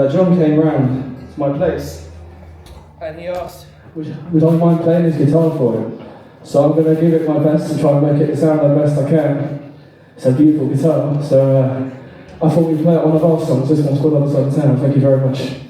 John came round to my place and he asked, would I mind playing his guitar for him? So I'm going to give it my best and try and make it sound the best I can. It's a beautiful guitar, so I thought we'd play it on one of our songs. This one's called Other Side of Town. Thank you very much.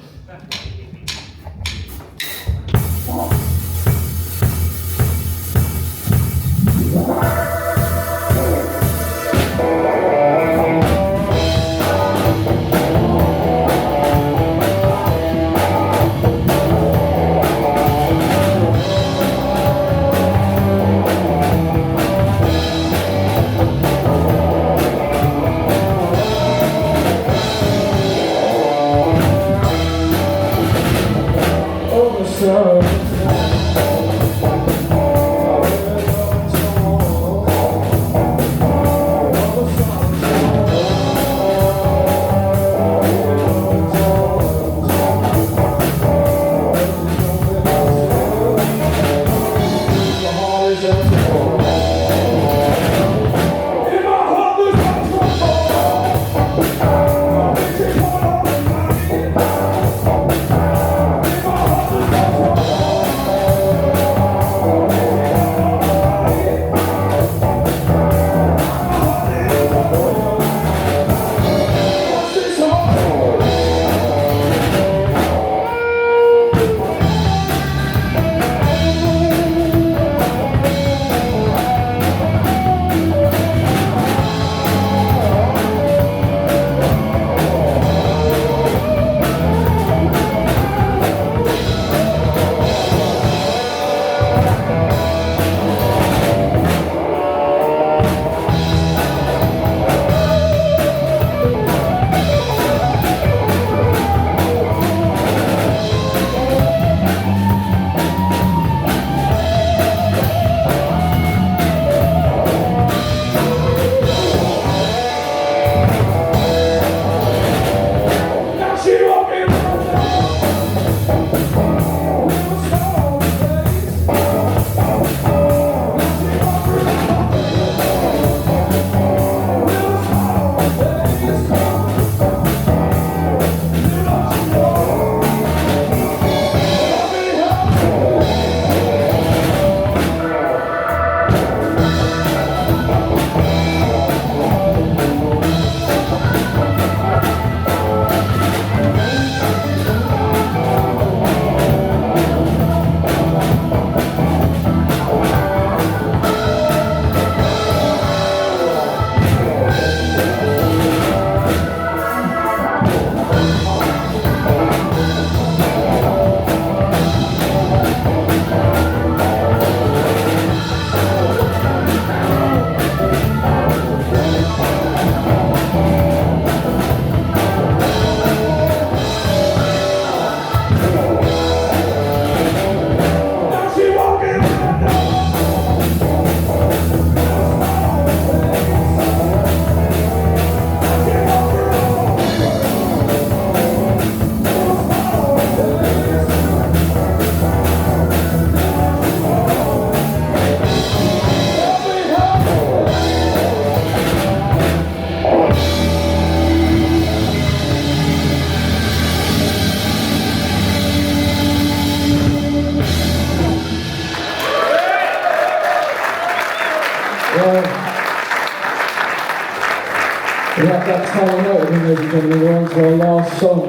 That's how I know it, ladies and gentlemen. We're on to our last song.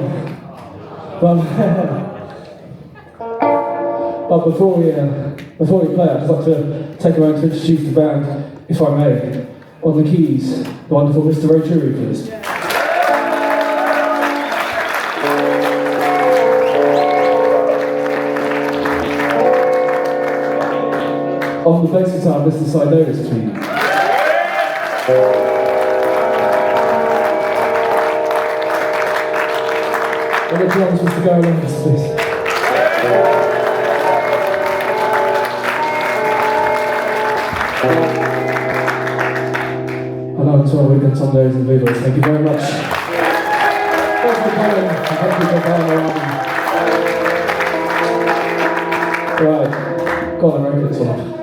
But before we play, I'd just like to take a moment to introduce the band, if I may. On the keys, the wonderful Mr. Ray Drury, please. On the bass guitar, Mr. Tom Davies, please. On the drums, Mr. Boogaloo Weekenders, please. And I'm Tom Davies, Tom Davies The Bluebirds. Thank you very much. Thanks for coming. Thank you for coming. Right, go on and wrap this one up.